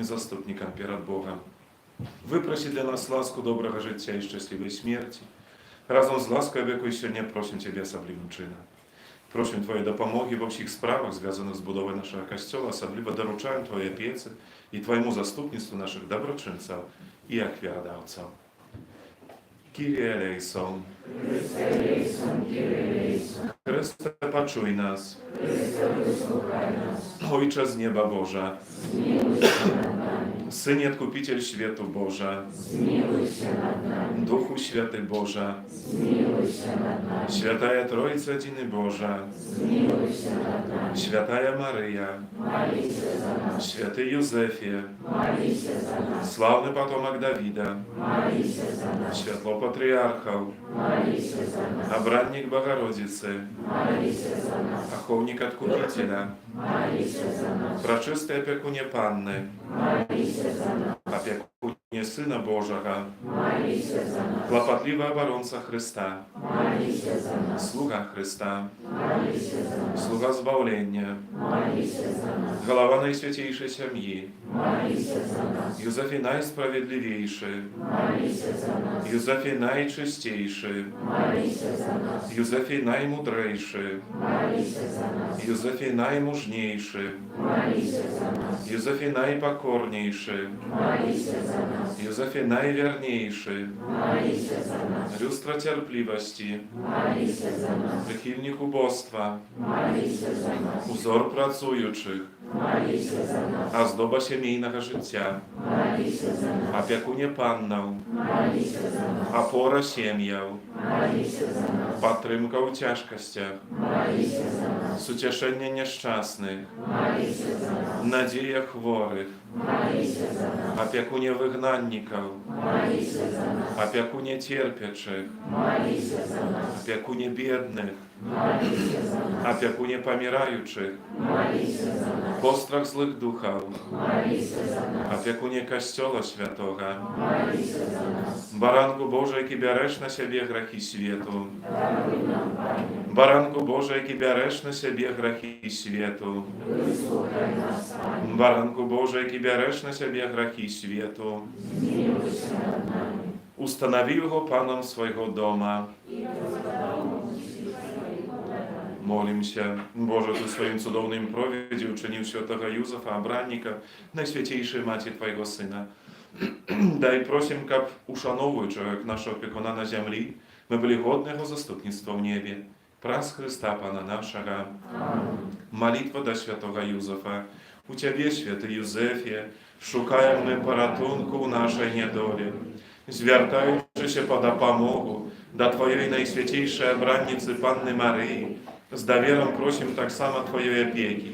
zastupnikam перед Богом. Выпроси для нас ласку доброго життя и счастливой смерти. Разом з ласкою віку сьогодні просим Тебе особливим чином. Просим Твоей допомоги во всіх справах, зв'язаних з будовою нашого костела, особливо доручаем Твоей опеці и Твоему заступництву наших доброчинців и аквиадавців. Kyrie eleison. Chryste, почуй нас. Ojcze z nieba Boże, Synie Odkupiciel światu Boże, Duchu Święty Boże, Świętaja Trójca Jedyny Boże, Świętaja Maryja, Święty Józefie, Sławny potomak Dawida, Światło Patriarchał, Obrannik Bogorodzicy, Achownik Odkupiciela, Пречистая опекуnie Panny, опекуnie Syna Bożego, Klopotliwa obrońca Chrysta, Sługa Chrysta, Sługa zbawienia, Głowa Najświętejszej Семьи, Józefie Najsprawiedliwejszy, Józefie Najczystejszy, Józefie Najmądrzejszy, Józefie Najmużniejszy, Józefie Najpokorniejszy, Józefie Najwierniejszy, Lustra cierpliwości, Wychylnik ubóstwa, Uzor pracujących, Ozdoba siemijnego życia, Opiekunie Panną, Opora siemię, Podtrymka w ciężkościach, Sucieszenie nieszczęsnych, Nadzieja chorych, Opiekunie wygnanników, Opiekunie cierpiących, Opiekunie biednych, Opiekunie pomierających, Postrach złych duchów, Opiekunie Kościoła Świętego, Baranku Boże, jaki bierzesz na siebie grzechy światu, Baranku Boże, jaki bierzesz na siebie grzechy światu, Baranku Boże, jaki bierzesz na siebie grzechy światu, ustanowił go Panem swojego doma. Молим się, Boże, Ty swoim cudownym prowiedzi uczynił świętego Józefa, obrannika, Najświętejszej Macie Twojego Syna. Daj prosim, kab uszanowuj człowiek naszego opiekuna na ziemi, my byli godni Jego zastupnictwa w niebie. Pras Chrysta Pana naszego. Молитва do świętego Józefa. U Ciebie, święty Józefie, szukają my poratunku w naszej niedoli. Zwiertając się po dopomogу do Twojej Najświętejszej obrannicy Panny Maryi, z dowierą prosim tak samo Twojej opieki.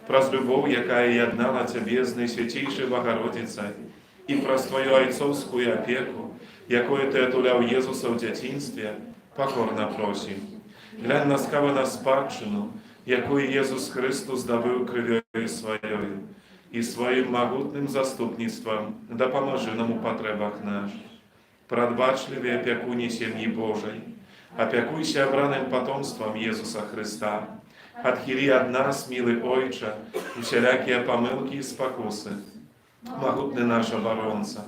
Proz любов, jaka єднала Ciebie z Najświętejszej Bogorodicy, i proz Twoją ojcowską opieku, jaką Ty otulał Jezusa w dzieciństwie, pokorna prosim. Глянь ласкаво на спадщину, яку Jezus Chrystus zdobył krwią swoją i swoim mogutnym zastupnictwem dopomoży nam w potrzebach naszych. Pradbaczliwie opiekunie Ziemi Bożej, opiekuj się obranym potomstwem Jezusa Chrysta. Odchyli od nas, miły Ojcze, wszelakie pomyłki i spokusy. Mogutny nasz obrońca,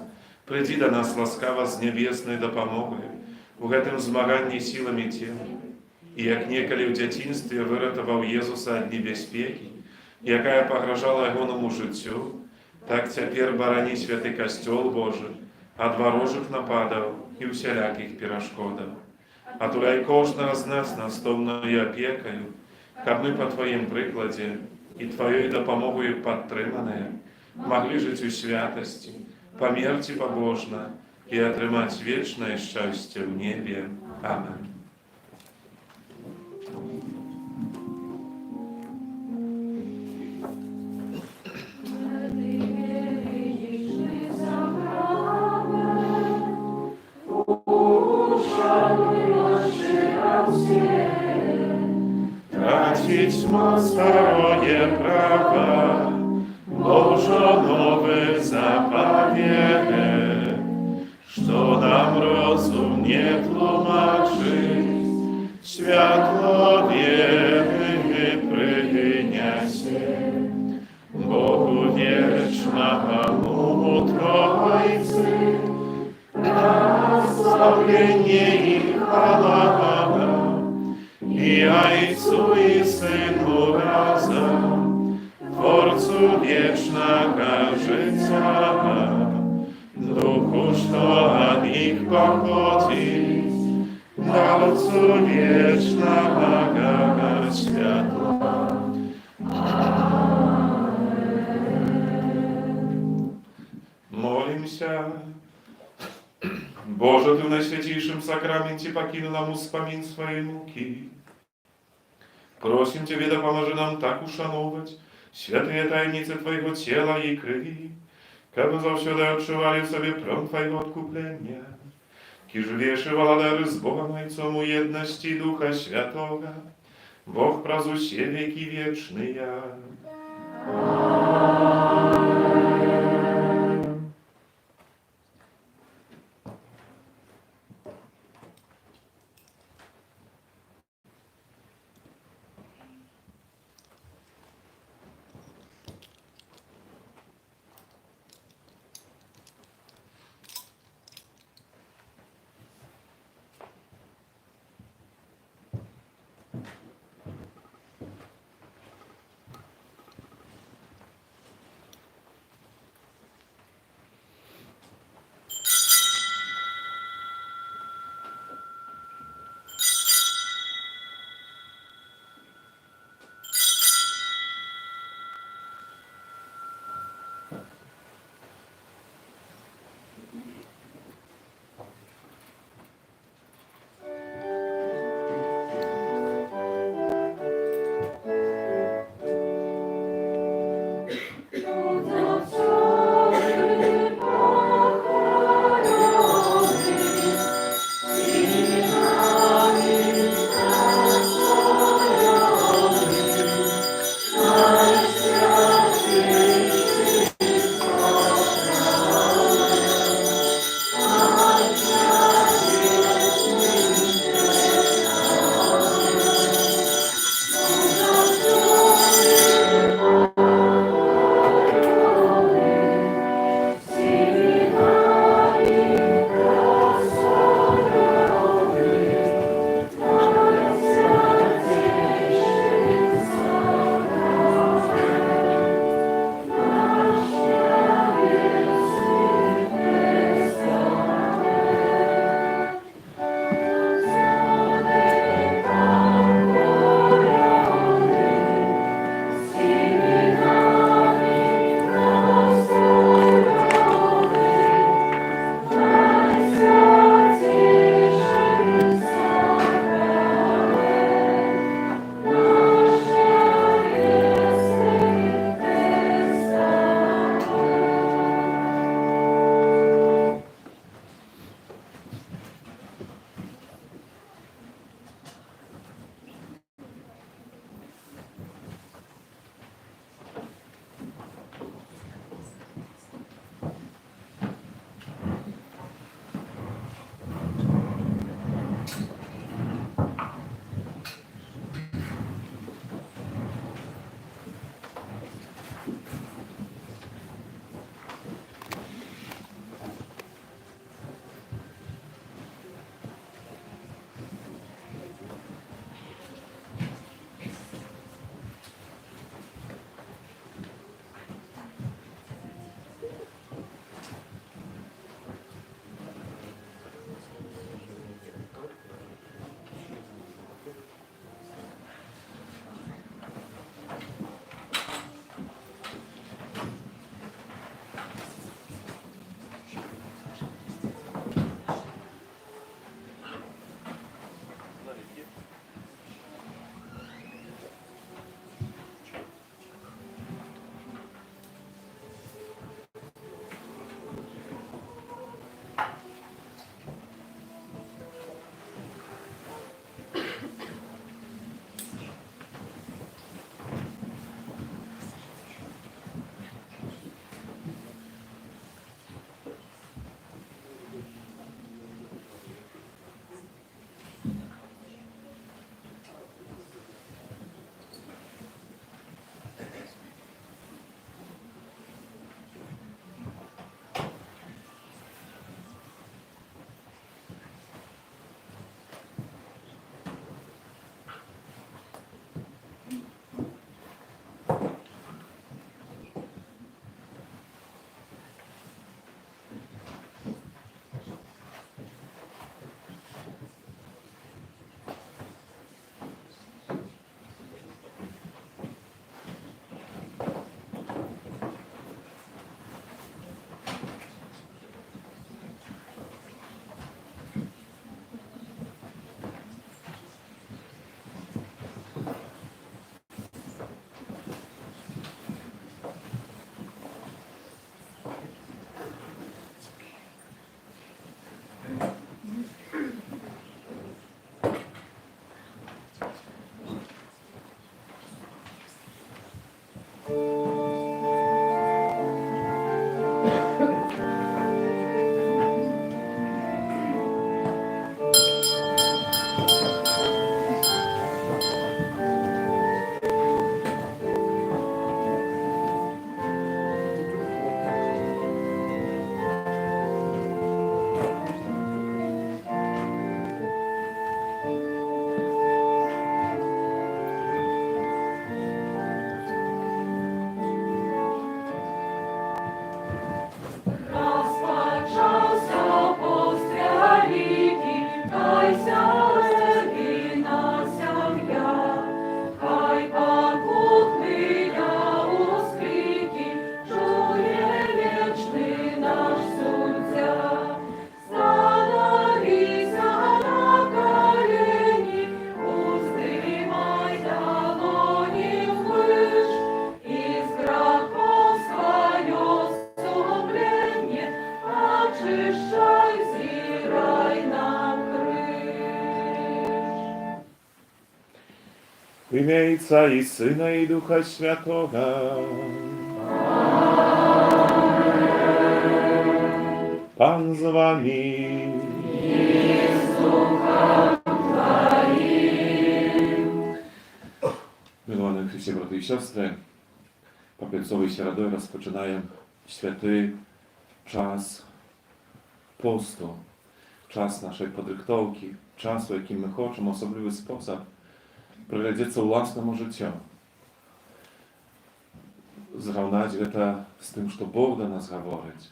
przyjdź do nas łaskawa z niebiesnej dopomogi w tym zmaganiu siłami ciała. I jak niekoli w dzieciństwie wyratował Jezusa od niebezpieki, jaka pograżała Jego życiu, tak teraz barani święty Kościół Boży od wróżych napadów i wszelakich przeszkodów. A tulej każdego z nas następną opieką, aby my po Twoim przykładzie i Twojej dopomogą podtrzymane mogli żyć w świętości, po śmierci pobożna i otrzymać wieczne szczęście w niebie. Amen. Tracić moc staronie prawa, Bożonowy zabawienie, co nam rozum nie tłumaczy, światło wiemy prynia się, Bogu wieczna Błogosławienie i chwała i Ojcu i Synu razem, Tworcu wiecznego życia, Duchu, što od nich pochodzi, Dawcu wiecznego światła. Молим się. Boże, Ty w Najświętейшym sakramencie покинул нам uspamięć swojej muki. Prosimy Ciebie, da pomoże nam tak uszanować święte tajemnice Twojego ciała i krwi, aby zawsze odczuwali w sobie prąd Twojego odkuplenia, kiż wieszy waladery z Bogiem Ojcem u jedności Ducha Świętego, Bóg prazusie wieki wieczny ja. W imię Ojca i Syna i Ducha Świętego. Pan z wami. Miłowani Chryście, braty i siostry, papieżowie się radują, rozpoczynają święty czas postu, czas naszej podrychtowki, czas, w jakim my chcemy w osobliwy sposób приглядеться власному життю. Зрівнати це з тим, що Бог до нас говорить,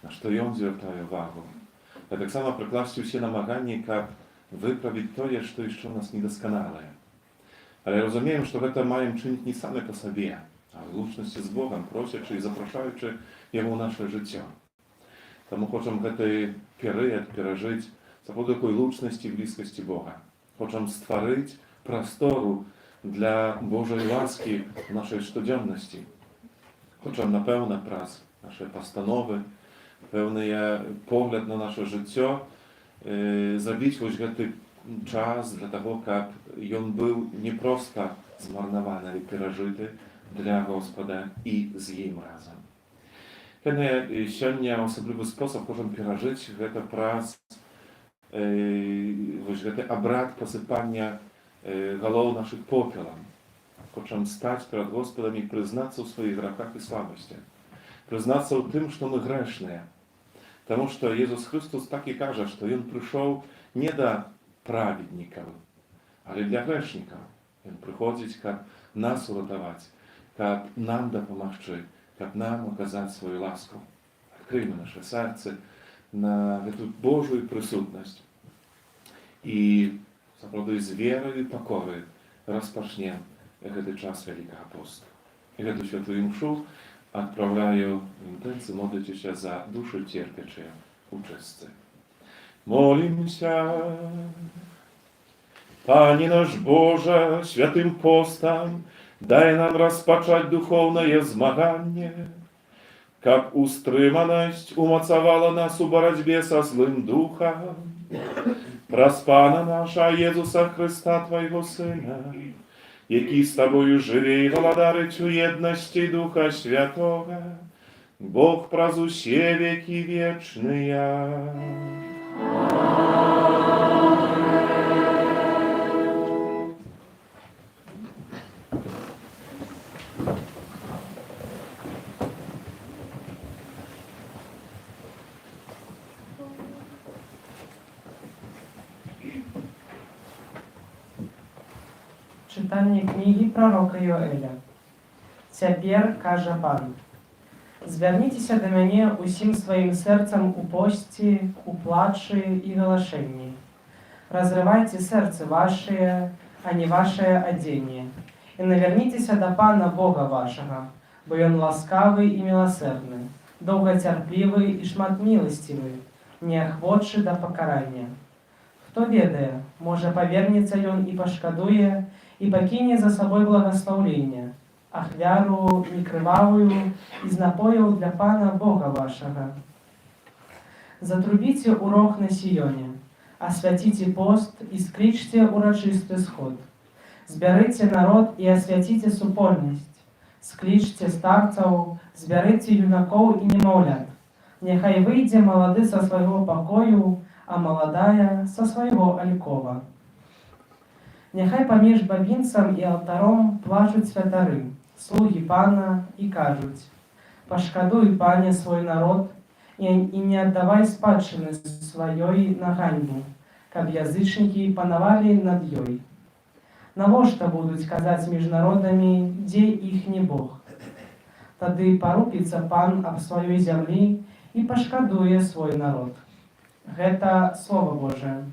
на що Він звертає увагу. Я так само прикластив się намагання, як виправити те, що ще у нас недосконале. Але розуміємо, що це маємо чинити не самі по собі, а в лучності з Богом, просячи і запрошуючи Його в наше життя. Тому хочемо цей період пережити за такої лучності і близькості Бога. Хочемо створити prostoru dla Bożej łaski w naszej codzienności. Chcemy na pełne prac, nasze postanowy, pełny pogląd na nasze życie, zrobić ten czas dla tego, aby on był nie prosto zmarnowany, ale przeżyty dla Gospoda i z Nim razem. Kiedy dzisiaj w osobliwy sposób chcemy przeżyć tę pracę, ten obrad posypania голов наших попелом. Хочемо стати перед Господом і признатися у своїх грехах і слабостях. Признатися у тим, що ми грешні. Тому що Ісус Христос так і каже, що Він прийшов не до праведників, але для грешників. Він приходить, щоб нас урятувати, щоб нам допомогти, щоб нам оказати свою ласку. Відкриємо наше серце на цю Божу присутність. І Zaproduj z wierą i pokory rozpocznie ten czas Wielkiego Postu. I tę świętą mszę odprawiają intencje modlić się za duszy cierpiące uczestnicy. Молим się. Panie nasz Boże, świętym postem daj nam rozpocząć duchowne zmaganie, jak ustrzymaność umocowała nas u боротьбе со złym duchem. Праз Пана наша Єзуса Христа, Твоего Сина, який з Тобою живе і владарить у єдності Духа Святого, Бог празуще веки вечные. Читання книги пророка Йоеля. Цяпер кажа Пан: «Звярніцеся да мяне усім сваім сэрцам у посці, у плачы і галашэнні. Разрывайце сэрцы вашыя, а не вашае адзенне, і навярніцеся да Пана Бога вашага, бо Ён ласкавы і міласэрны, доўгацярплівы і шматміласцівы, неахвочы да пакарання. Хто ведае, можа павернецца ён і пашкадуе, і пакіне за сабой благаслаўленне, ахвяру некрывавую з напояў для Пана Бога вашага. Затрубіце ў рог на Сіёне, асвяціце пост і склічце урачысты сход. Збярыце народ і асвяціце супольнасць, склічце старцаў, збярыце юнакоў і немаўлят. Няхай выйдзе малады са свайго пакою, а маладая са свайго алькова. Няхай паміж бабінцам і алтаром плачуць святары, слугі Пана, і кажуць: «Пашкадуй, Пане, свой народ, і не аддавай спадчыны сваёй на ганьбу, каб язычнікі панавалі над ёй. Навошта будуць казаць між народамі, дзе іхні Бог? Тады парупіцца Пан аб сваёй зямлі і пашкадуе свой народ». Гэта Слово Божие.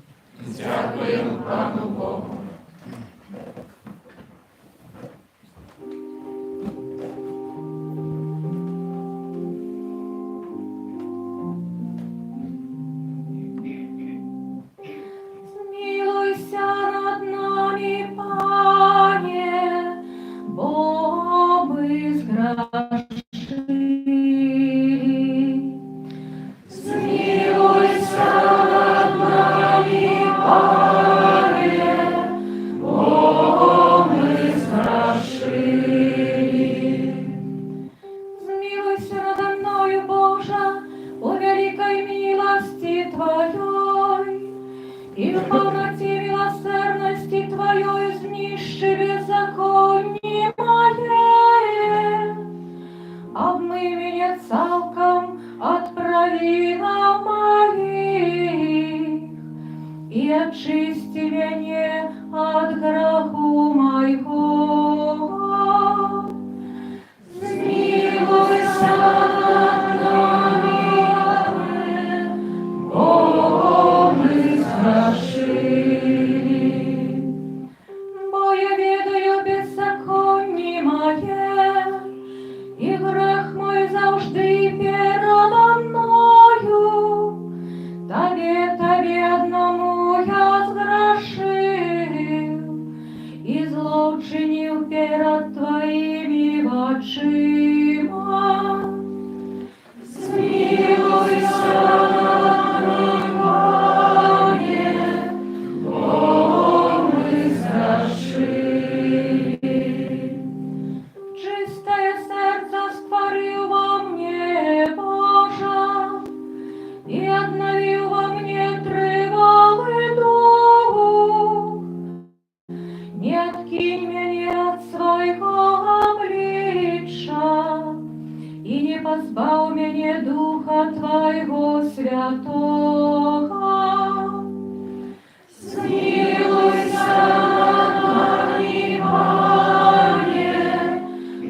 Дякуємо Пану Богу. Боже, и в полноте милосердности Твоей знищи беззаконие мое. Обмый меня цалком от провинов моих, и очисти меня от греху моего. Смилуйся над нами, Богом мы сгрешили. Бо я ведаю беззаконие мое, і грех мой завжди передо мною. Тобі одному я згрешив, і зло вчинив перед Твоїми очима. Смилуйся над нами, Богом мы сгрешили. Чистое сердце створил во мне, Боже, и обновил во мне тривалый дух. Не откинь меня от своего обличия, и не позбавь меня Духа Твоего Святого. Смилуйся над нами, Пане,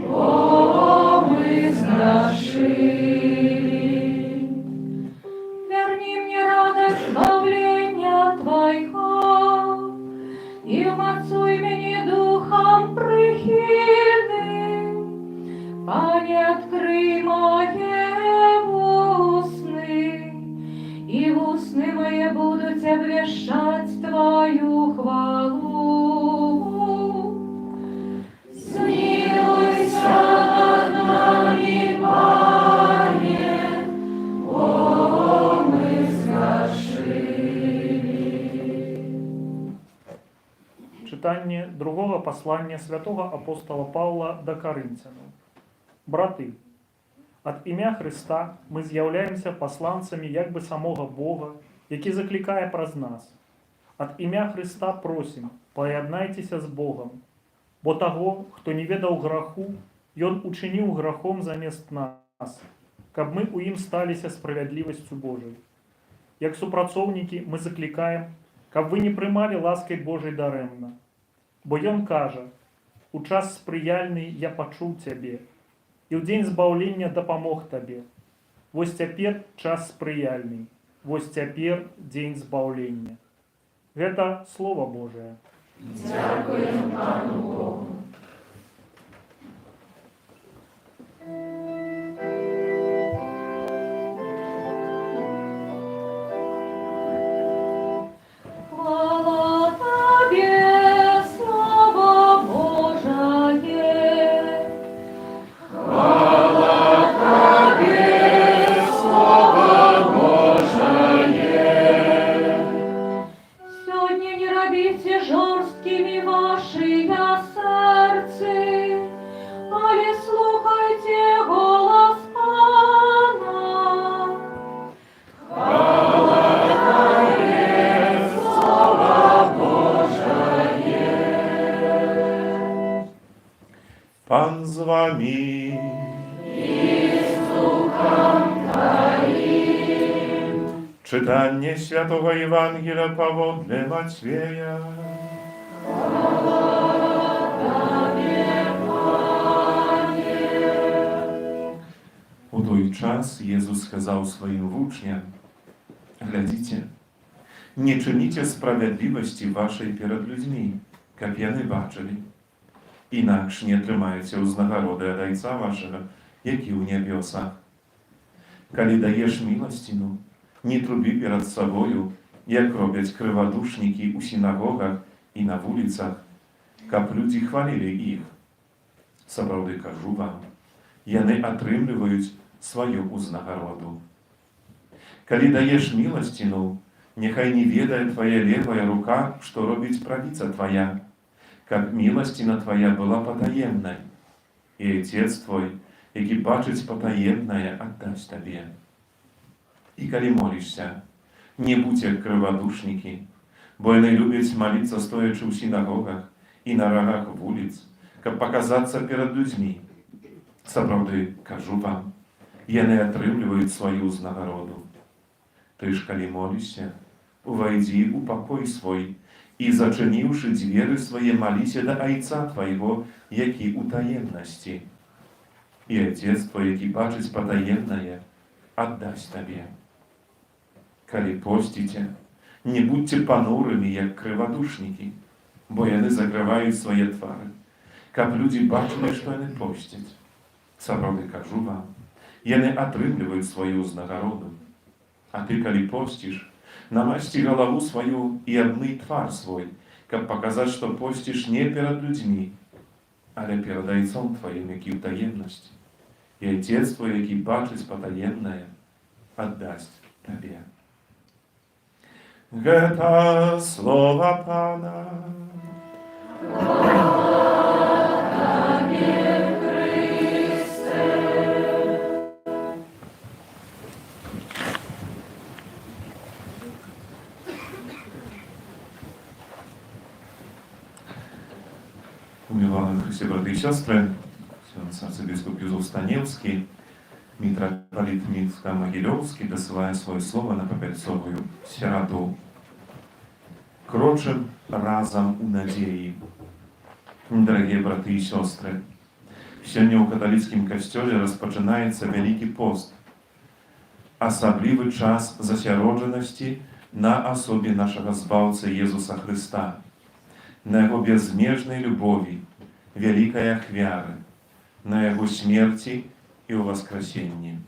Богом мы сгрешили. Верни мне радость избавления Твоего, и умацуй меня духом прихильным. Пане, открой мои устны, и в устны мои будут обвещать Твою хвалу. Смилуйся над нами, Пане, Богом мы сгрешили. Читання другого послання святого апостола Павла до Коринфянам. Брати, от ім'я Христа ми з'являємося посланцями якби самого Бога, який закликає праз нас. От ім'я Христа просим, поєднайтеся з Богом, бо того, хто не ведав граху, Ён учинив грахом замість нас, каб ми у ім сталися справедливостю Божою. Як супрацовники ми закликаємо, каб ви не приймали ласки Божої даремно. Бо Ён каже, у час сприяльний я почув тебе, і в день збавлення допомог тобі. Вось тепер час сприяльний, вось тепер день збавлення. Гэта Слово Божие. Дякуємо Пану Богу. Хвала Тобі, Слово Божає. Хвала Тобі, Слово Божає. Сьогодні не робіться жорсткими ваші серці, але слухайте голос Пана. Хвала Тобі, Слово Божає. Pan z wami. Czytanie Świętego Ewangelia powodle Macieja. U той час Jezus сказал своим учням: глядите, не czynicie sprawiedliwości waszej перед людьми, как яны бачили. Інакш не трымаеце ўзнагароды ад Айца вашага, які ў нябёсах. Калі даеш міласціну, не трубі перад сабою, як робяць крывадушнікі ў сінагогах і на вуліцах, каб людзі хвалілі іх. Сапраўды кажу вам, яны атрымліваюць сваю ўзнагароду. Калі даеш міласціну, няхай не ведае твая левая рука, што робіць правіца твая, каб міласціна твая была патаемнай, і Отец твой, які бачыць патаемнае, аддасць табе. І калі молішся, не будь як крывадушнікі, бо яны любяць маліцца стоячы ў сінагогах і на рагах вуліц, каб паказацца перад людзьмі. Сапраўды, кажу вам, яны атрымліваюць сваю ўзнагароду. Ты ж, калі молішся, увайдзі ў пакой свой і, зачыніўшы дзверы свае, маліся да Айца твайго, які ў таемнасці. І Отец твой, які бачыць патаемнае, аддасць табе. Калі посціце, не будьце панурымі, як крывадушнікі, бо яны закрываюць свае твары, каб людзі бачылі, што яны посцяць. Сапраўды, кажу вам, яны атрымліваюць сваю ўзнагароду. А ты, калі посціш, намасці галаву сваю і абмый твар свой, каб паказаць, што посціш не перад людзьмі, але перад Айцом тваім, які ў таемнасці. І Отец твой, які бачыць патаемнае, аддасць табе. Гэта слова Пана. Umiłowany Chryście, braty i siostry, ksiądz arcybiskup Józef Staniewski, mitropolit Mińsko-Могилевский, досылая свое слово на Попельцовую сироту. Крочим разом у надеи. Дорогие браты и сестры, сегодня у католицким костеле розпочинається Великий пост, особливий час засяродженості на особі нашого Збавця Єзуса Христа, на Его безмежной любови, великой ахвяры, на Его смерти и воскресении.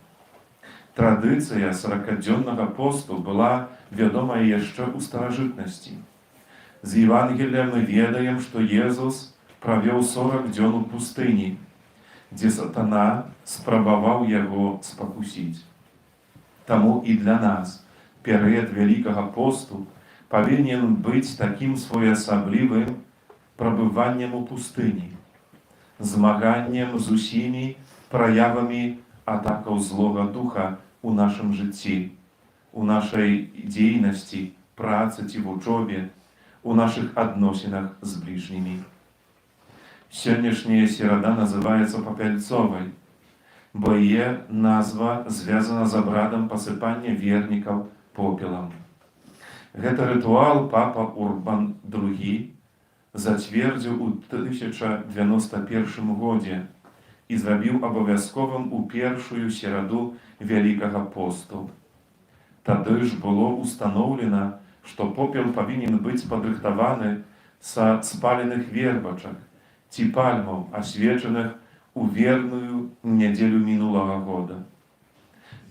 Традыцыя 40-дзённага посту была вядомая яшчэ ў старажытнасці. З Евангелия мы ведаем, што Езус правёў 40 дзён у пустыні, дзе сатана спрабаваў яго спакусіць. Таму і для нас перыяд Великага посту павінен быць такім своеасаблівым прабываннем у пустыні, змаганнем з усімі праявамі атакаў злога духа у нашым жыцці, у нашай дзейнасці, працы ці вучобе, у нашых адносінах з бліжнімі. Сённяшняя серада называецца Попельцовай, бо яе назва звязана з абрадам пасыпання вернікаў попелам. Гэта рытуал папа Урбан II зацвердзіў у 1091 годзе і зрабіў абавязковым у першую сераду Вялікага посту. Тады ж было устаноўлена, што попел павінен быць падрыхтаваны са спаленых вербачак ці пальмаў, асвечаных у верную нядзелю мінулага года.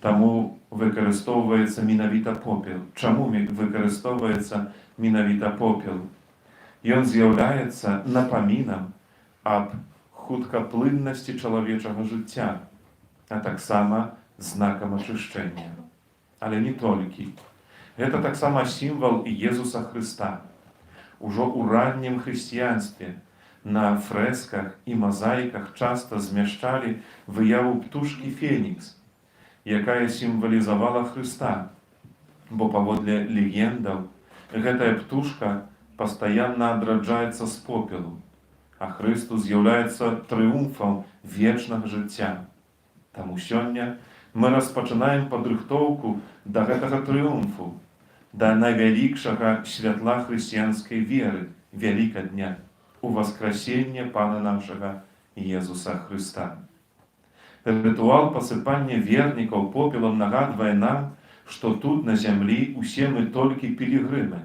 Таму выкарыстоўваецца менавіта попел. Чаму выкарыстоўваецца менавіта попел? Ён з'яўляецца напамінам аб хуткаплыннасці чалавечага жыцця, а таксама знакам ачышчэння. Але не толькі. Гэта таксама сімвал Езуса Хрыста. Ужо ў раннім хрысціянстве на фрэсках і мазаіках часта змяшчалі выяву птушкі Фенікс, якая сімвалізавала Хрыста, бо паводле легендаў гэтая птушка пастаянна адраджаецца з попелу, а Хрыстус з'яўляецца трыумфам вечнага жыцця. Таму сёння мы распачынаем падрыхтоўку да гэтага трыумфу, да найвялікшага святла хрысціянскай веры, Вялікадня, у воскресенне Пана нашага Езуса Хрыста. Рытуал пасыпання вернікаў попелам нагадвае нам, што тут на зямлі усе мы толькі пілігрымы.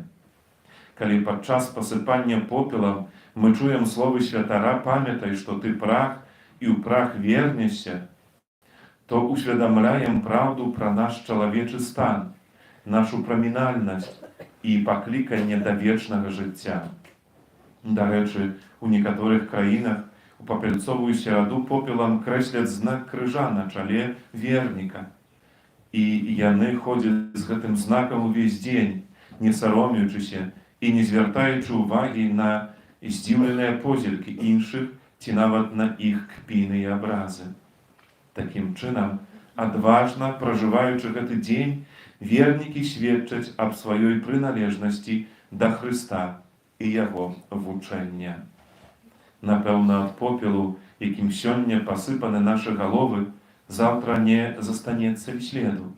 Калі падчас пасыпання попелам мы чуем словы святара «Памятай, што ты прах, і ў прах вернешся», то усведамляем праўду пра наш чалавечы стан, нашу прамінальнасць і пакліканне да вечнага жыцця. Дарэчы, у некаторых краінах у Попельцовую сераду попелам крэсляць знак крыжа на чале верніка. І яны ходзяць з гэтым знакам увесь дзень, не саромеючыся і не звяртаючы ўвагі на здзіўленыя позіркі іншых ці нават на іх кпіны і абразы. Такім чынам, адважна пражываючы гэты дзень, вернікі сведчаць аб сваёй прыналежнасці да Христа і Яго вучэння. Напэўна, ад попелу, якім сёння пасыпаны нашы галовы, заўтра не застанецца і следу.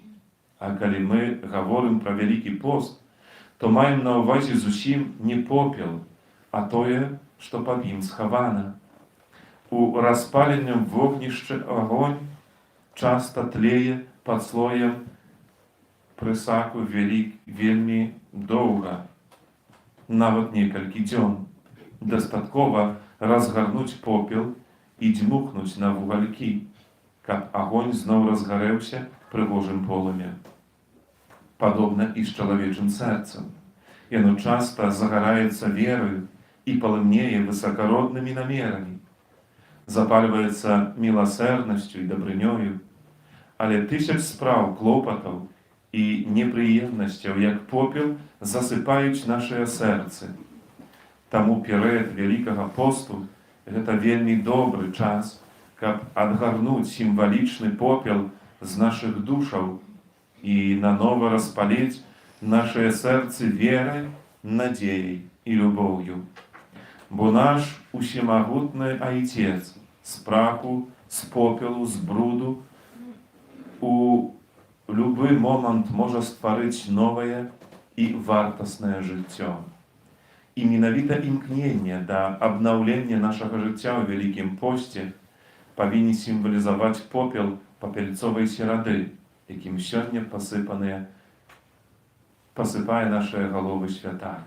А калі мы гаворым пра вялікі пост, то маем на ўвазе зусім не попел, а тое, што пад ім схавана. У распаленым вогнішчы агонь часта тлее пад слоем прысаку вельмі доўга, нават некалькі дзён. Дастаткова разгарнуць попел і дзьмухнуць на вугалькі, каб агонь зноў разгарэўся прыгожым полымем. Падобна і з чалавечым сэрцам. Яно часта загараецца верою і палымнее высакароднымі намерамі, запальваецца міласэрнасцю і дабрынёю, але тысяч спраў, клопатаў і непрыемнасцяў, як попел, засыпаюць нашыя сэрцы. Таму перыяд Вялікага посту – гэта вельмі добры час, каб адгарнуць сімвалічны попел з нашых душаў і нанова распаліць нашыя сэрцы верай, надзеяй і любоўю. Бо наш усемагутны Айцец з праху, з попелу, з бруду у любы момант можа стварыць новае і вартаснае жыццё. І менавіта імкненне да абнаўлення нашага жыцця ў Вялікім посце павінен сімвалізаваць попел папельцовай серады, якім сёння пасыпае нашыя галовы святар.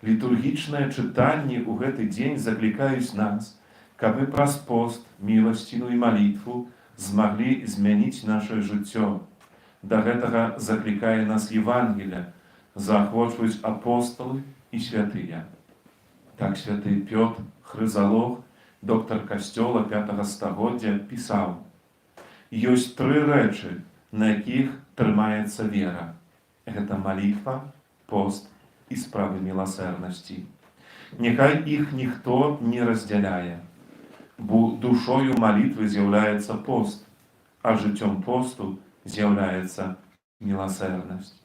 Літургічныя чытанні ў гэты дзень заклікаюць нас, каб мы праз пост, міласціну і малітву змаглі змяніць нашае жыццё. Да гэтага заклікае нас Евангелія, заахвочваюць апосталы і святыя. Так святы Пётр Хрызалог, доктар касцёла 5 стагоддзя, пісаў: «Ёсць 3 рэчы, на якіх трымаецца вера. Гэта малітва, пост і справы міласэрнасці. Няхай іх ніхто не раздзяляе, бо душою малітвы з'яўляецца пост, а жыццём посту з'яўляецца міласэрнасць.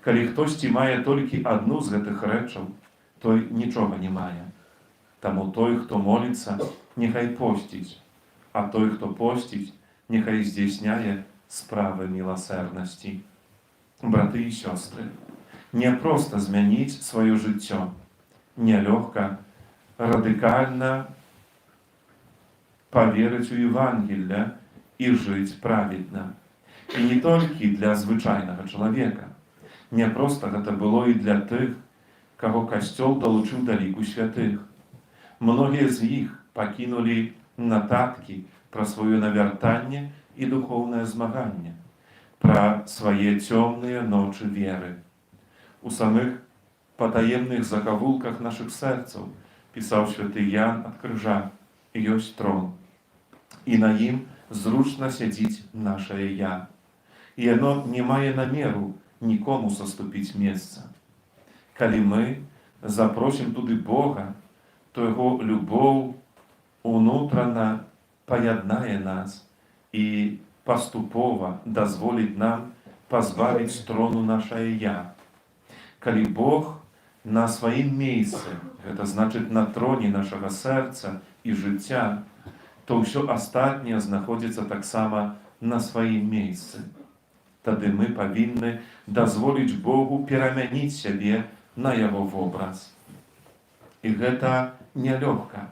Калі хтосьці мае толькі адну з гэтых рэчаў, той нічога не мае. Таму той, хто моліцца, няхай посціць, а той, хто посціць, няхай здзяйсняе справы міласэрнасці». Браты і сёстры, не проста змяніць сваё жыццё, нялёгка, радыкальна паверыць у Евангелле і жыць праведна. І не толькі для звычайнага чалавека. Не проста гэта было і для тых, каго Касцёл далучыў да ліку святых. Многія з іх пакінулі нататкі пра сваё навяртанне і духоўнае змаганне, пра свае цёмныя ночы веры. У самых патаемных закавулках нашых сэрцаў, пісаў святы Ян ад крыжа, ёсць трон. І на ім зручна сядзіць нашае «Я». І яно не мае намеру нікому саступіць месца. Калі мы запросім туды Бога, то Яго любоў унутрана паяднае нас і паступова дазволіць нам пазбавіць трону нашае «Я». Калі Бог на сваім месцы, гэта значыць на троне нашага сэрца і жыцця, то ўсё астатняе знаходзіцца таксама на сваім месцы. Тады мы павінны дазволіць Богу перамяніць сябе на Яго вобраз. І гэта нялёгка,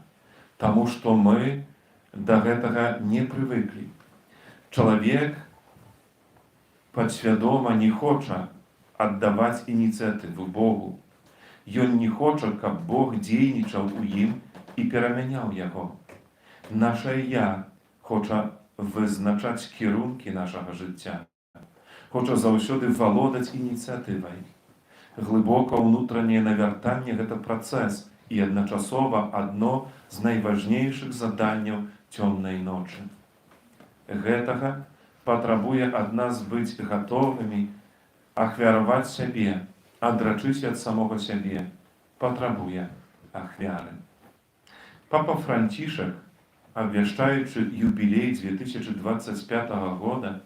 таму што мы да гэтага не прывыклі. Чалавек падсвядома не хоча аддаваць ініцыятыву Богу. Ён не хоча, каб Бог дзейнічаў у ім і перамяняў яго. Нашае «Я» хоча вызначаць кірункі нашага жыцця. Хоча заўсёды валодаць ініцыятывай. Глыбока ўнутранае навяртанне – гэта працэс і адначасова адно з найважнейшых заданняў цёмнай ночы. Гэтага патрабуе ад нас быць гатовымі ахвяраваць сябе, адрачыся ад самога сябе, патрабуе ахвяры. Папа Францішак, абвяшчаючы юбілей 2025 года,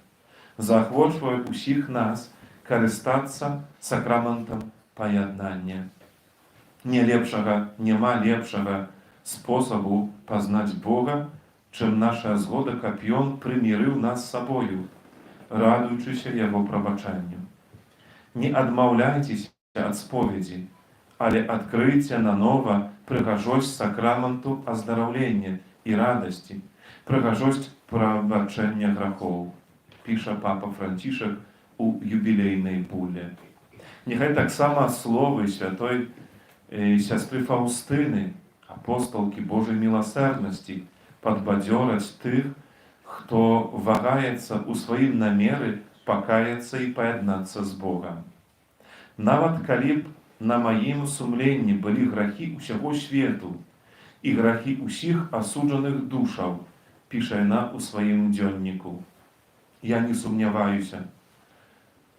заахвочвае ўсіх нас карыстацца сакраментам паяднання. Нема лепшага способу пазнаць Бога, чым наша згода, каб Ён прымірыў нас з сабою, радуючыся Яго прабачанню. Не адмаўляйцеся ад споведзі, але адкрыйце нанова прыгажосць сакраменту аздараўлення і радасці, прыгажосць прабачэння грахоў, піша папа Францішак у юбілейнай буле. Нехай таксама словы святой сястры Фаўстыны, апостолкі Божай міласэрнасці, падбадзёраць тых, хто вагаецца ў сваім намеры пакаяцца і паяднацца з Богам. Нават калі б на маім сумленні былі грахі ўсяго свету і грахі ўсіх асуджаных душаў, піша яна ў сваім дзённіку. Я не сумняваюся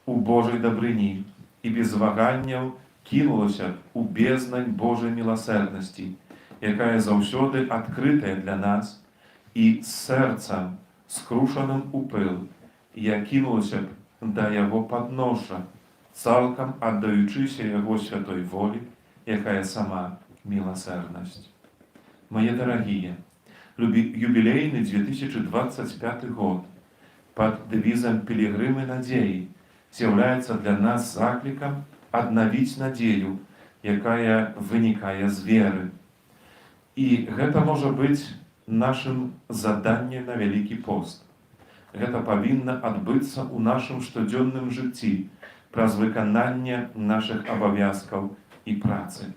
у Божай дабрыні і без ваганняў кінулася ў безднань Божай міласэрнасці, якая заўсёды адкрытая для нас, і з сэрцам, скрушаным у пыл, я кінулася б да яго падножжа, цалкам аддаючыся яго святой волі, якая сама міласэрнасць. Мае дарагія, юбілейны 2025 год пад дэвізам «Пілігрымы надзеі» з'яўляецца для нас заклікам аднавіць надзею, якая вынікае з веры. І гэта можа быць нашым заданнем на Вялікі пост. Гэта павінна адбыцца ў нашым штодзённым жыцці праз выкананне нашых абавязкаў і працы.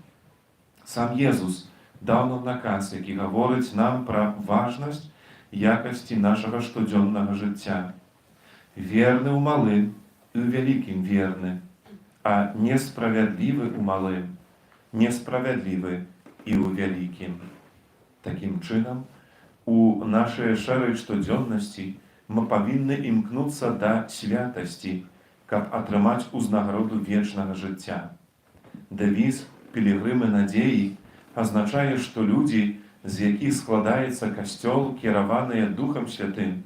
Сам Езус даў нам наказ, які гаворыць нам пра важнасць якасці нашага штодзённага жыцця. Верны ў малым і ў вялікім верны, а несправядлівы ў малым, несправядлівы і ў вялікім. Такім чынам, у нашай шэрай штодзённасці мы павінны імкнуцца да святасці, каб атрымаць узнагароду вечнага жыцця. Дэвіз «Пілігрымы надзеі» азначае, што людзі, з якіх складаецца касцёл, кіраваныя Духам Святым,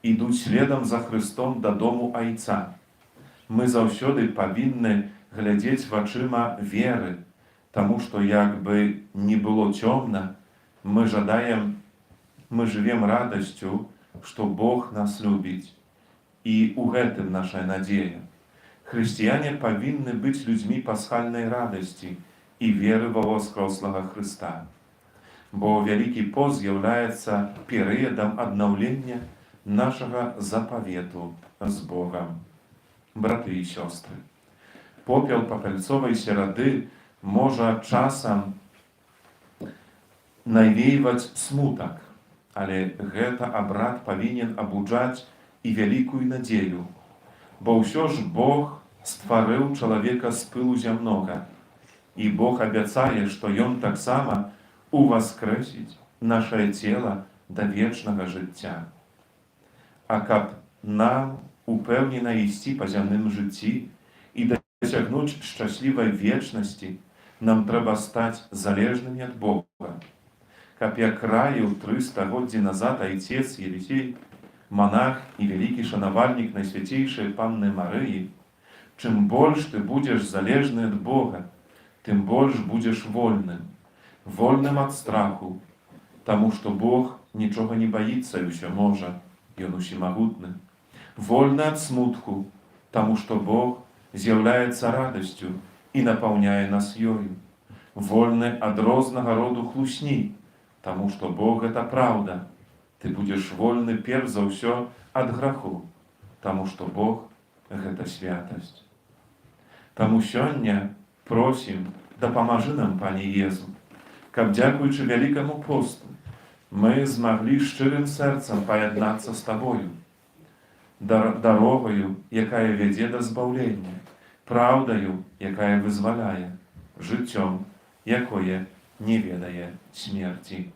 ідуць следам за Хрыстом дадому Айца. Мы заўсёды павінны глядзець вачыма веры, таму што як бы не было цёмна, мы жывем радасцю, што Бог нас любіць. І ў гэтым наша надзея. Хрысціяне павінны быць людзьмі пасхальнай радасці і веры ва воскрэслага Хрыста. Бо Вялікі пост з'яўляецца перыядам аднаўлення нашага запавету з Богам. Браты і сёстры, попел папяльцовай серады можа часам навейваць смутак, але гэта абрад павінен абуджаць і вялікую надзею, бо ўсё ж Бог стварыў чалавека з пылу зямнога, і Бог абяцае, што Ён таксама уваскрэсіць нашае цела да вечнага жыцця. А каб нам упэўнена ісці па зямным жыцці і дасягнуць шчаслівай вечнасці, нам трэба стаць залежнымі ад Бога. Каб як раіў 300 годдзі назад айцец Елісей, монах і вялікі шанавальнік Найсвяцейшай Панны Марыі, чым больш ты будзеш залежны ад Бога, тым больш будзеш вольным, вольным ад страху, таму што Бог нічога не баіцца і ўсё можа, Ён усімагутны. Вольны ад смутку, таму што Бог з'яўляецца радасцю і напаўняе нас ёю. Вольны ад рознага роду хлусні, таму што Бог гэта праўда. Ты будзеш вольны перш за ўсё ад граху, таму што Бог гэта святасць. Таму сёння просім, дапамажы нам, Пане Езу, каб, дзякуючы Вялікаму посту, мы змаглі шчырым сэрцам паяднацца з Табою, дарогаю, якая вядзе да збаўлення, праўдаю, якая вызваляе, жыццём, якое не ведае смерці.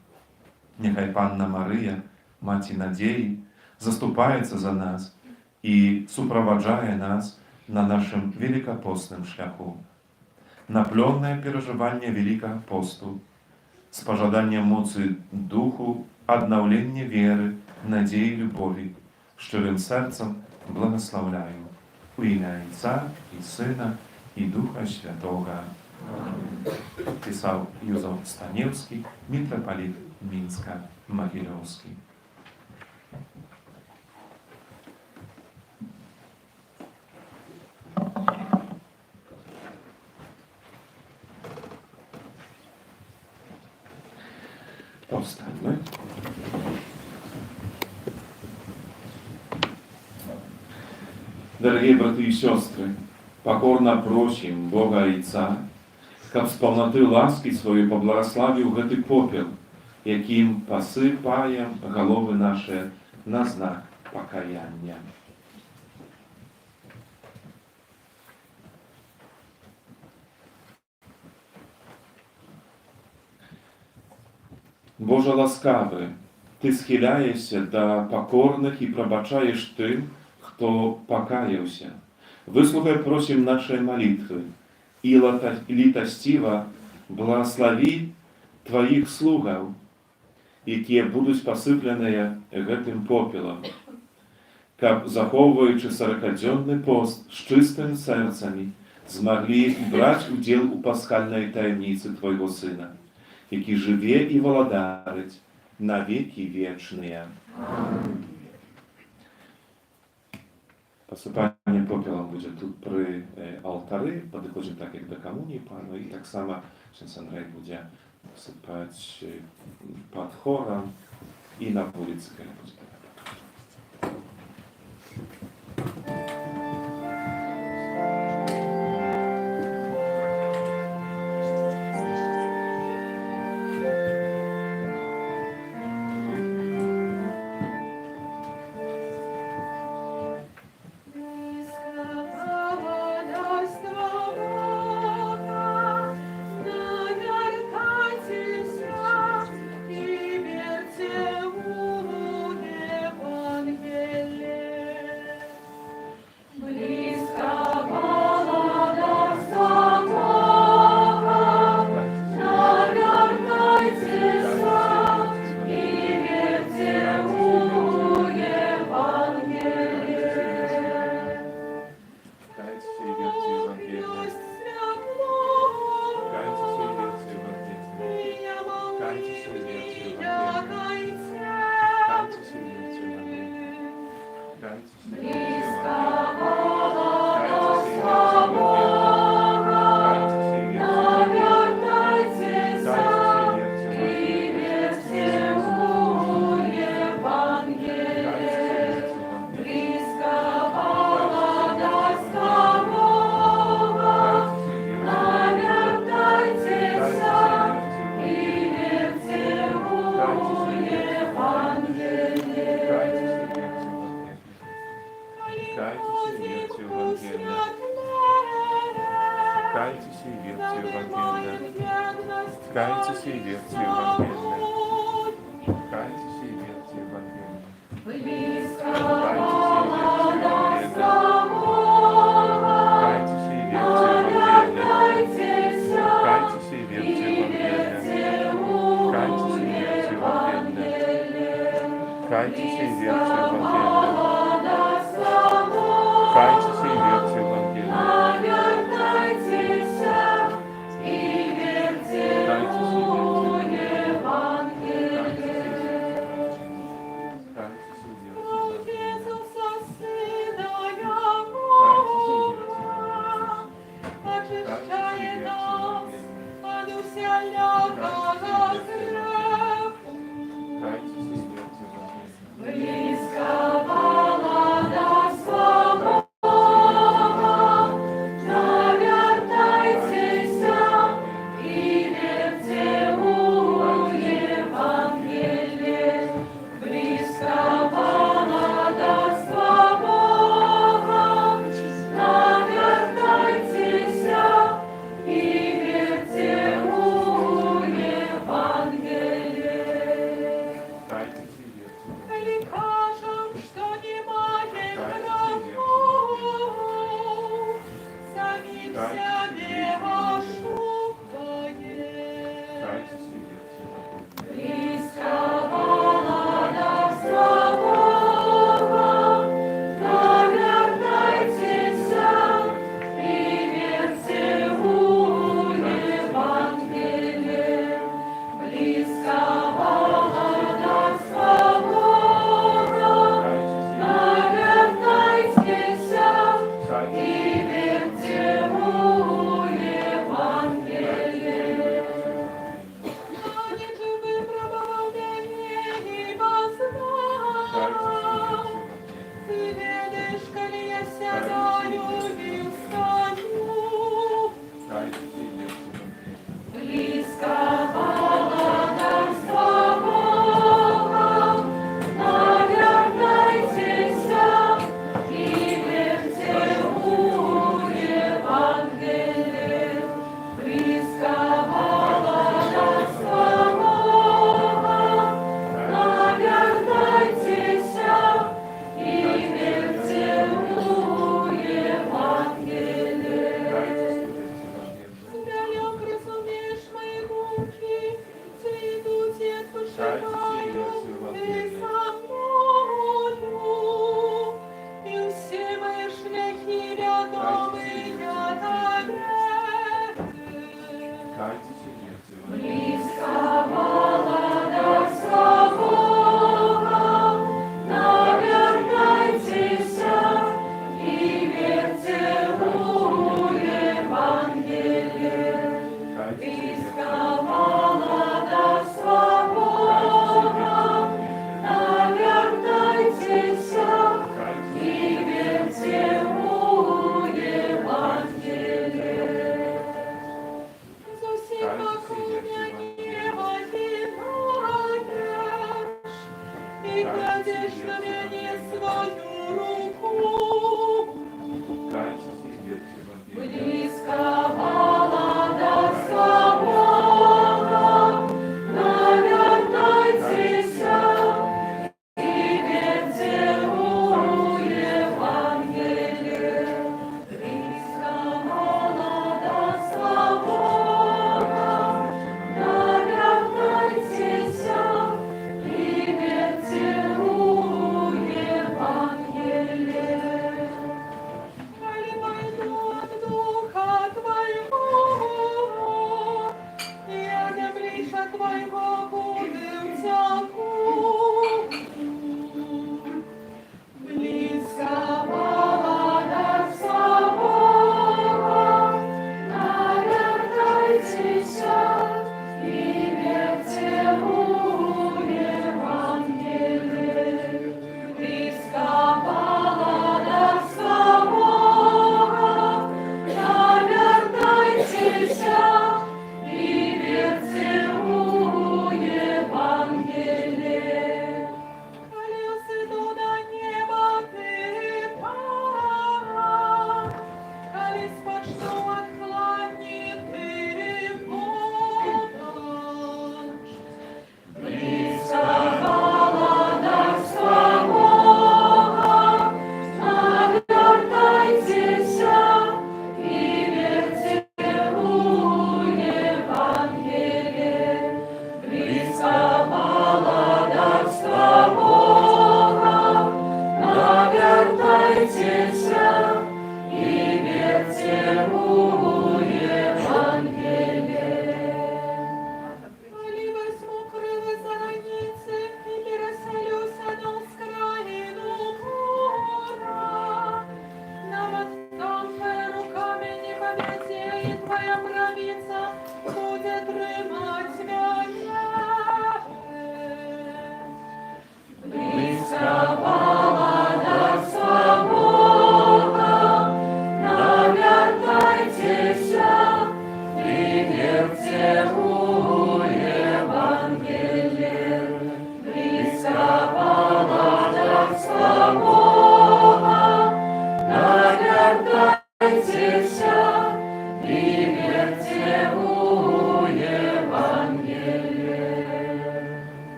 Няхай Панна Марыя, Маці надзеі, заступаецца за нас і суправаджае нас на нашым великапостным шляху. На плённае перажыванне Великага посту, з пажаданнем моцы духу, аднаўлення веры, надзеі, любові, шчырым сэрцам благаслаўляю у імя Отца і Сына i Ducha Świętego. Pisał Józef Staniewski, mitropolit Mińska-Mogilewski. Powstańmy. Дорогие браты и сестры, покорно просим Бога Отца, каб з повноти ласки своєї поблагословив гэты попел, яким посипаєм голови наші на знак покаяння. Боже ласкавий, Ти схиляєшся до покорних і пробачаєш тим, хто покаявся. Выслухай, просим, нашей молитвы, и литостиво благослови Твоих слугов, якія будуть посипленые гэтым попелом, каб, захоўваючы 40-дзённы пост з чыстым сэрцамі, змаглі браць удзел у пасхальнай таямніцы Твайго Сына, які жыве і валадарыць на векі вечныя. Посыпание попелом будет тут при алтары, подходим так как до коммунии, ну и так само ksiądz Andrzej będzie посыпать под хором и на улице, когда будет. Кайтесь и верьте Евангелие. Кайтесь и верьте Евангелие. Кайтесь и верьте Евангелие. Кайтесь и верьте Евангелие. Кайтесь и верьте Евангелие. Кайтесь и верьте Евангелие. Кайтесь и верьте верьте у Евангелие. Aniczy wypróbował mnie i poznał. Ty wiedziesz, kiedy ja siadаю i wstanu. Bliska Палатарства Бога, навертайтесь и верьте у Евангелие. Близко Палатарства Бога, навертайтесь и верьте у Евангелие. Далек разумеешь мои муки, цветут и отпущаю, ты со мною. И все мои шляхи рядом идят Близко Палатарства Бога, навертайтесь и верьте у Евангелие. Близко Палатарства Бога, навертайтесь и верьте у Евангелие. За всех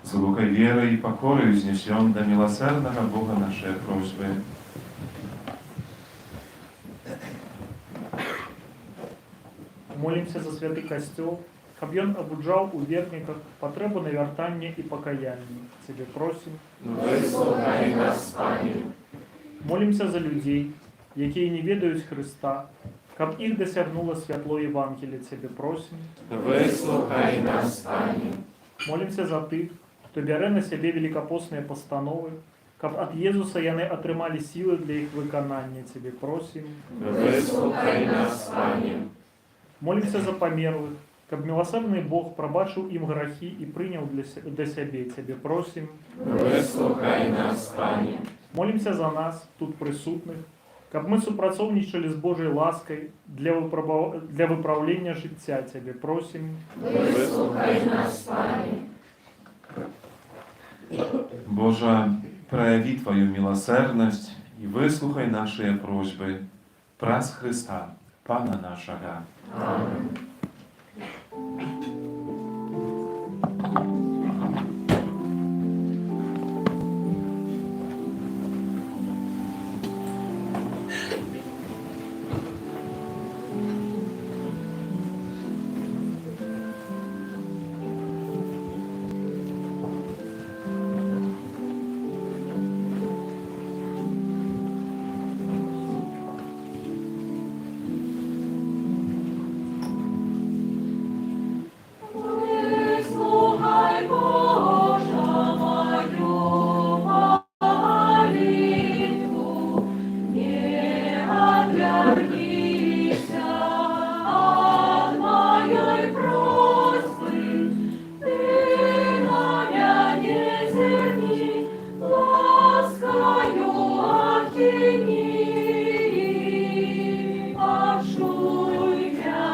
С глубокой верой и покорой изнесем до милосердного Бога нашей просьбы. Молимся за святый костел, каб ён обуджал у верников потребу навертания и покаяния. Тебе просим. Выслухай нас, Пане. Молимся за людей, якія не ведаюць Христа, каб іх досягнуло святло Євангелія. Тебе просим. Выслухай нас, Пане. Молимся за тых, хто бярэ на сябе великапостныя пастановы, каб ад Езуса яны атрымалі сілы для іх выканання. Тебе просим. Выслухай нас, Пане. Молимся за памерлых, каб милосердный Бог пробачыў ім грахі і прыняў для сябе. Тебе просим. Выслухай нас, Пане. Молимся за нас, тут присутных, каб мы супрацоўнічалі з Божай ласкай для выправлення жыцця. Тебе просим. Выслухай нас, Пане. Боже, прояви Твою милосердность и выслухай наши просьбы. Праз Христа, Пана нашего. Аминь. Выслухай, Боже, мою молитву, не отвернися от моей просьбы. Ты на меня не зерни, ласкою окини, пошуй меня.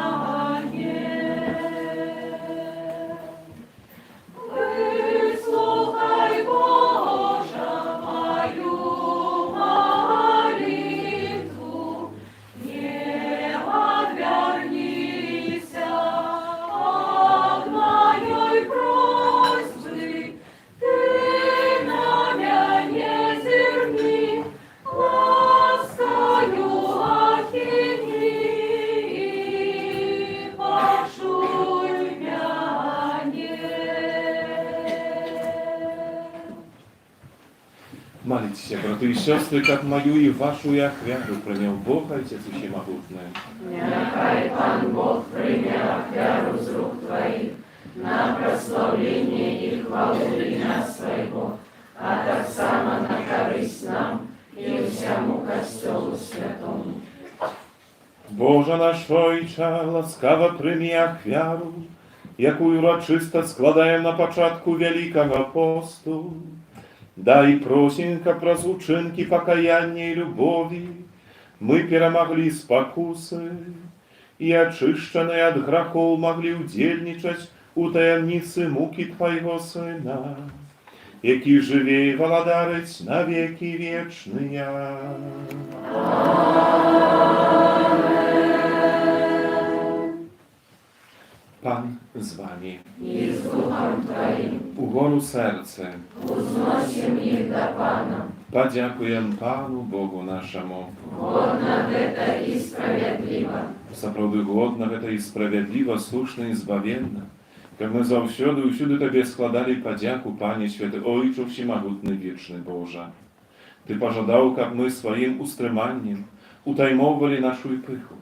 Выслухай, Боже, мою молитву, не отвернися от моей просьбы. Ты на меня не зерни, ласкою окини, пошуй меня. Молитесь, братья и сестры, как мою и вашу я хвяру принял Бог, Отец Всемогутный. Нехай Пан Бог прийме ахвяру з рук Твоїх на прославлення і хвалу ім'я Свого, а так само на користь нам і всьому Костьолу Святому. Боже наш Ojcze, ласкаво прийми ахвяру, яку урочисто складаем на початку Великого посту. Дай просим, как праз учинки покаяния и любови мы перемогли спокусы и очищенные от грехов могли удельничать у таємниці муки Твоего Сына, який живе и владарить на веки вечные. Pan z Wami. І з Духом Твоїм Угору серце. узносим їх до Пана. Подякуем Пану Богу нашему. Годно это и справедливо. Сапраўды годна гэта і справядліва, слушна і збавенна, каб мы заўсёды і ўсюды Табе складалі падзяку, Пане Святы, Ojcu Всемагутны Вечны Божа. Ты пожадаў, каб мы сваім устрыманнем утаймоўвалі нашу пыху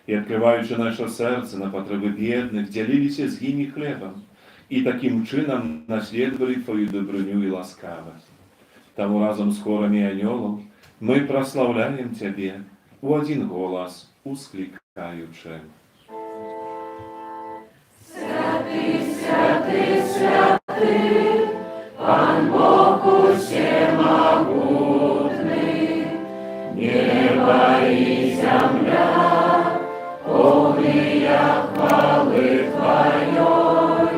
і, адкрываючы наша сэрца на патрэбы бедных, дзяліліся з імі хлебам і такім чынам наследавалі Твою дабрыню і ласкавасць. Таму разам з хорамі анёлаў мы праслаўляем Цябе у адзін голас, усклікаючы. Святый, святый, святый, Пан Бог усемогутный, небо и земля, полные хвалы Твоей,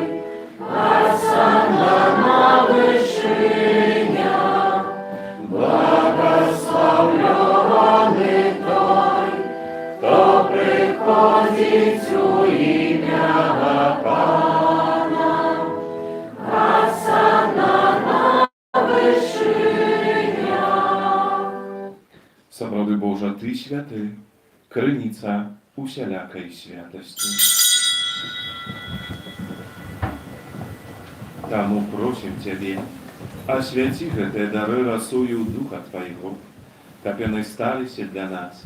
осанна на вышинях, благословленный Той, кто приходит Ty święty, krynica usielakiej świętości. Тому просим Тебе, освяти те дары росою Духа Твоего, как они стались для нас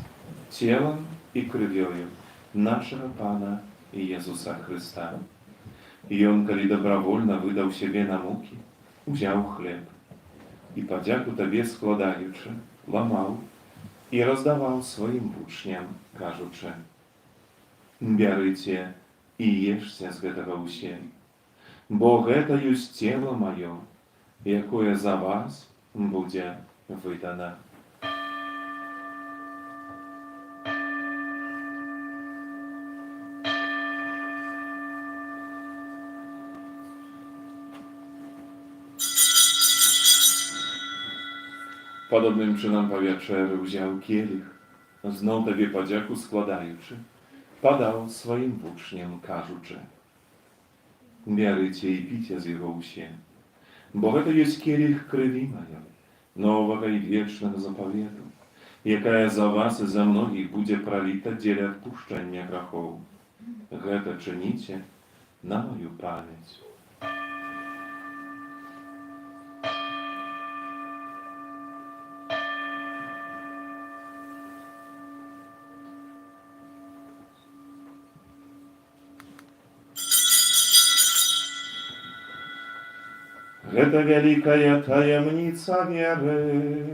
телом и кровью нашего Пана Иисуса Христа. И Он, коли добровольно выдал себе на муки, взял хлеб и, подяку Тебе складаючи, ламал и раздавал своим учням, кажучи: «Берите и ешьте з гэтага ўсе, бо гэта ёсць цела маё, якое за вас будзе выдана». Podobnym czynom po wieczery wziął kielich, znów Tobie podziaku składający, podał swoim uczniom, każuczy: «Bierzcie i picie z jego usie, bo to jest kielich krwi moja, nowego i wiecznego zapowiedu, jaka za was i za mnogich będzie prolita dla odpuszczenia grzechów. To czynicie na moją pamięć». Это великая таємниця віри.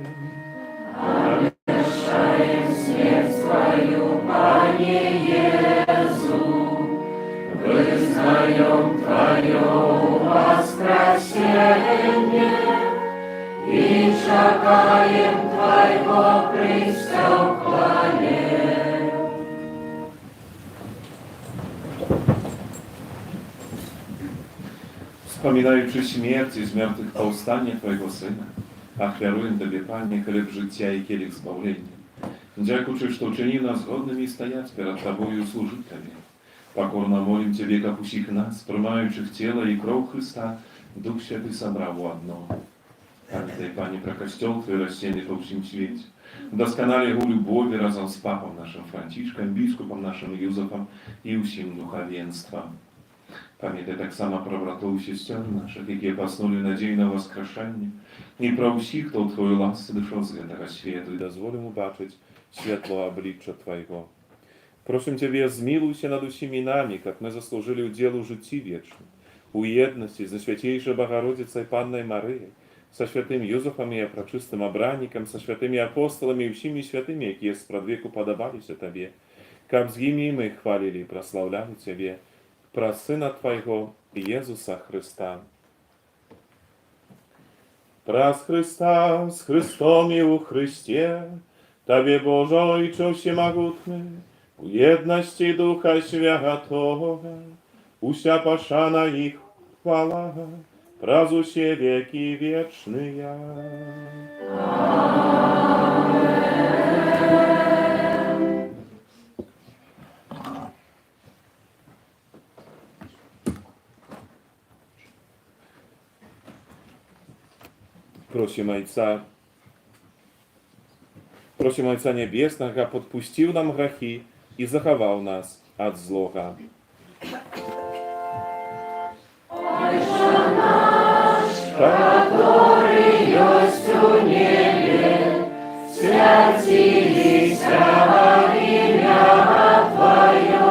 Обещаем смерть Твою, Пане Иису, вызнаем Твое воскресение и чекаем Твоего приступления. Wspominaючи śmierć i zmartwychwstanie Twojego Syna, ofiaruję Tobie, Panie, chleb życia i kielich zbawienia. Dziękuję, że uczynił nas godnymi stajać przed Tobą i służyć Tobie. Покорно молим Тебе, как усих нас, принимающих тело и кровь Христа, Дух Святый собрал в одно. Памятай, Пане, про костел Твой растение по всем свете. Досконали его любови разом с Папом нашим Францишком, Biskupом нашим Józefem i усім духовенством. Pamiętaj tak samo про братов и сестер наших, які поснули надію на воскрешення, і про всіх, хто в Твою ласку дійшов з этого світу, і дозволим убачить світло обличчя Твоего. Просим Тебе, змилуйся над усіми нами, как мы заслужили уделу житті вічному, у єдності з Найсвятейшей Богородицей Панной Марией, со святым Юзефом и пречистым Обранником, со святыми апостолами и всеми святыми, які спрадвеку подобалися Тебе, как з ними мы хвалили и прославляли Тебе, про Сына Твоего Иисуса Христа. Праз Христа, с Христом и у Христе, Тебе, Боже, Ojcze Всемогутный, у едности Духа Святого, уся пошана и хвала, праз усе веки вечные. Просим Отца Небесного, подпустил нам грехи и заховал нас от злого. Отче наш, который есть у небе, святися имя Твое,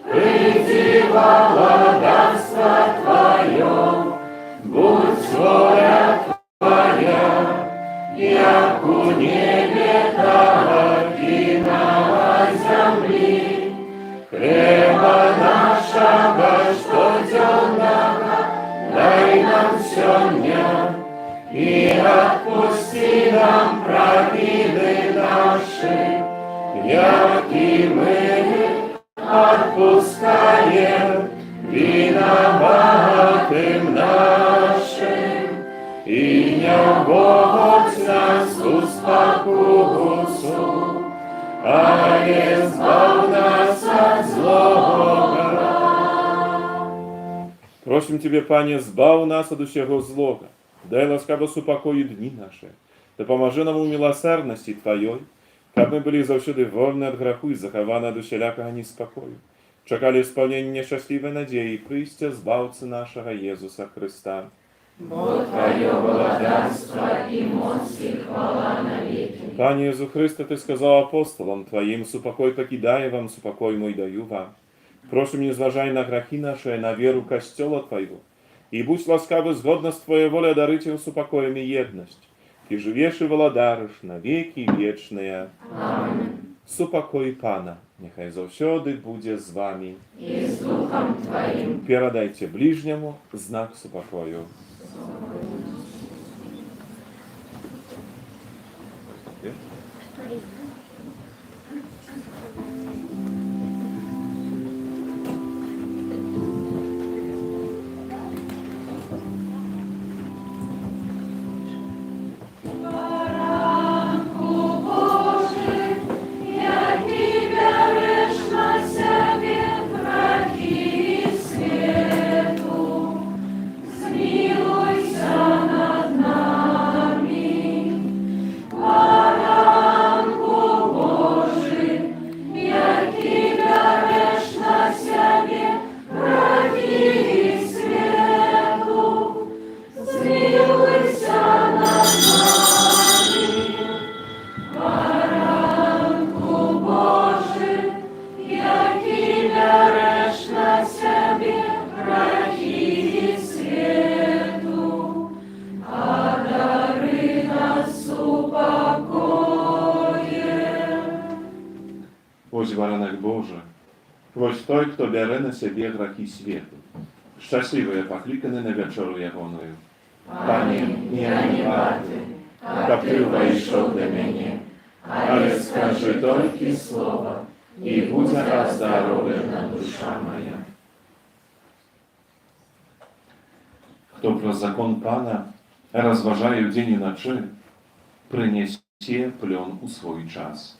приди во благодатство Твое, будь воля Твоя, як у небе, так и на земле. Хлеба нашего штоденного дай нам сегодня, и отпусти нам провины наши, як и мы отпускаем виноватым нашим. И не вводь нас в спокусу, а избавь нас от злого. Просим Тебе, Пане, збав нас от усього злого, дай ласкаво супокою дни наши, да поможи нам у милосердности Твоей, Aby byli zawsze wolni od grzechu i zachowana do wszelaka niespokoju. Czekali spełnienia nieszczęśliwej nadziei przyjścia Zbawcy naszego Jezusa Chrysta. Bo Twoje władawstwo i moc i chwała na wieki. Panie Jezu Chryste, Ty сказал апостолам Твоим, супокой покидаю вам, супокой мой даю вам. Прошу, не зважай на грехи наши, на веру Костела Твоего. И будь ласкавы, згодно с Твоей волей, дарыте супокоем и едность. Ты живешь и владарыш на веки вечные. Amen. Супокой Пана, нехай завсёды буде з вами. I z duchem Twoim. Передайте ближнему знак супокою. Ось Baranek Boże, ось той, хто бере на себе грехи світу. Щасливе покликане на вечеру Ягоною. Пане, я не вартий, как Ты вийшов до мене, але скажи тільки слово, і буде оздоровлена душа моя. Хто про закон Пана розважає вдень і ночі, принесе плен у свій час.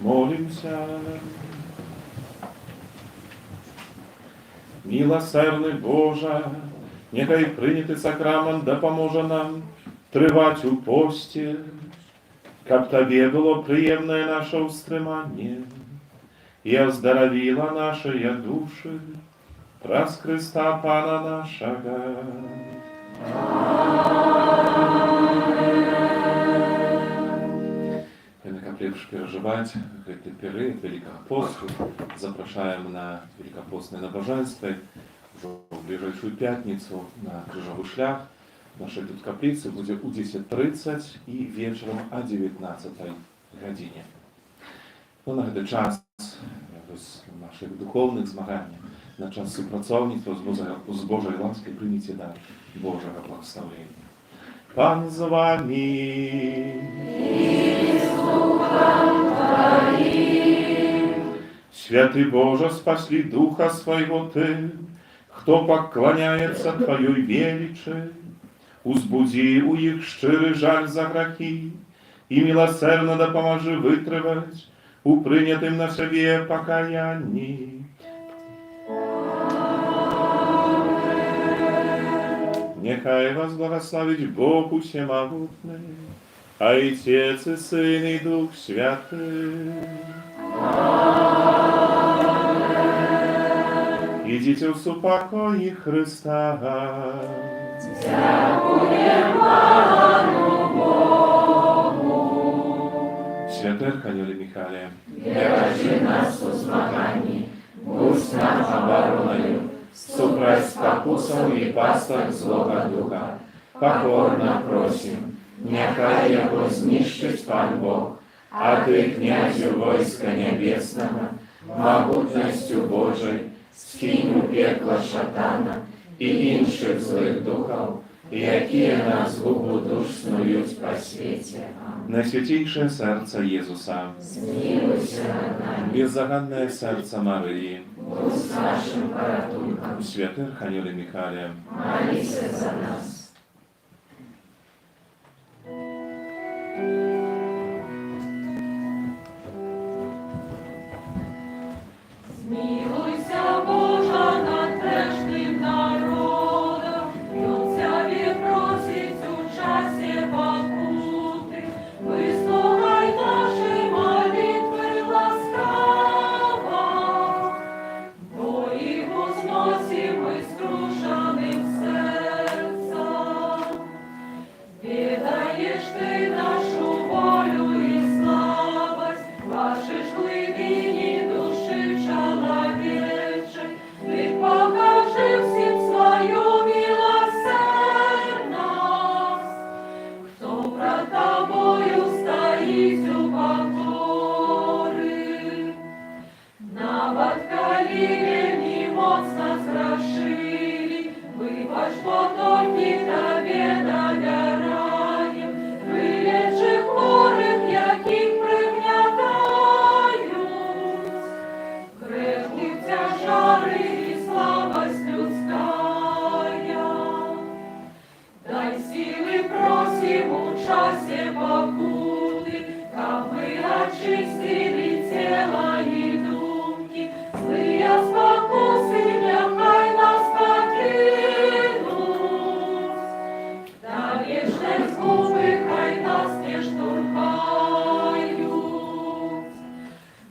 Молимся. Милосердний Боже, нехай прийнятий сакрамент допоможе нам тривати у пості, Каб Тебе было приемное наше устремание, и оздоровила наши души, праз Христа Пана нашего. Как лепш переживать гэты перыяд Великого посту, запрашаем на великопостное набожэнство уже в ближайшую пятницу на крыжовый шлях. Нашей тут каплицы будет у 10:30 и вечером о 19 године. Ну, на этот час наших духовных змаганий, на час супрацовництва з Божою лаской примите дар Божьего благословения. Пан з вами. Святый Боже, спасли Духа Своего Ты, кто поклоняется Твоей величи, узбуди у их щирый жаль за грехи, и милосердно допоможи вытривать у принятым на себе покаянии. Нехай вас благословить Бог Всемогутный, Отец и Сын и Дух Святый. Идите в супокой Христа. Святой Архангеле Михаиле, Бережи нас у змаганні, будь нам обороною, супроть спокусов и пасток злого духа. Покорно просим, нехай его знищить Пан Бог, а Ты, князю войска небесного, могутностью Божией, скинь у пекла шатана и інших злых духов, які на згубу душ снують по світі. Najświętейшее сердце Иисуса, Змилуйся над нами, беззаганное сердце Марии, будь с нашим порятунком, Святый Архангеле Михаиле, молися за нас. Змилуйся, Боже, над грешним народом, Юцяві просить у часі покути. Вислухай наші молитви ласкаво, бо їх возносим ми скрушеним серцем. Відаєш ти нашу волю і слабость, бачиш глибині душі чоловічей, ти покажи всім свою милосердность. Хто пред тобою стоїть у покорі, навод колени моцно згрошили, вибач потоки тобі довіраєм, вилечи хворих, яких пригнятають, грехів тяжари і слабость людская. Дай силы просим у часе покуты, как мы очистили тело и думки, злые спокусы нехай нас покинут. Да вечной згубы хай нас не штурхают.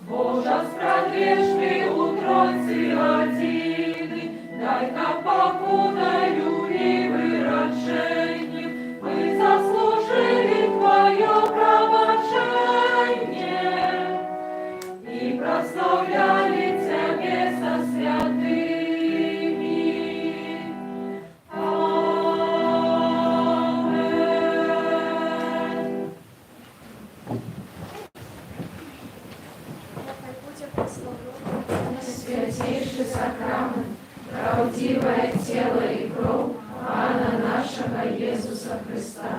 Боже, спрадвечный у Тройцы одины, дай нам покутаю и вырачением, мы заслужили Твое пробачение и прославляли Тебе со святыми. Амен. Нехай буде прославлено Святейший сакрамент, правдивое тело и кровь Пана нашего Иисуса Христа,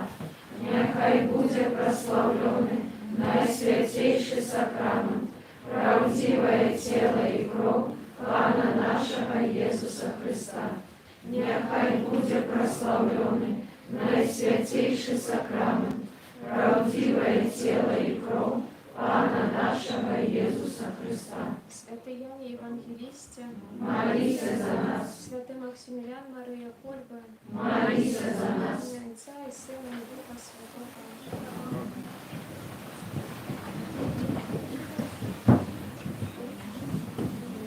нехай буде прославленный Наисвятейший сакрамент, правдивое тело и кровь Пана нашего Иисуса Христа, нехай буде прославленный Наисвятейший сакрамент, правдивое тело и кровь Пана нашего Иисуса Христа. Святий Яні Євангелісті, Молися за нас, святий Максимілян Марія Кольба, молися за нас. ім'я Отця і Сина і Духа Святого.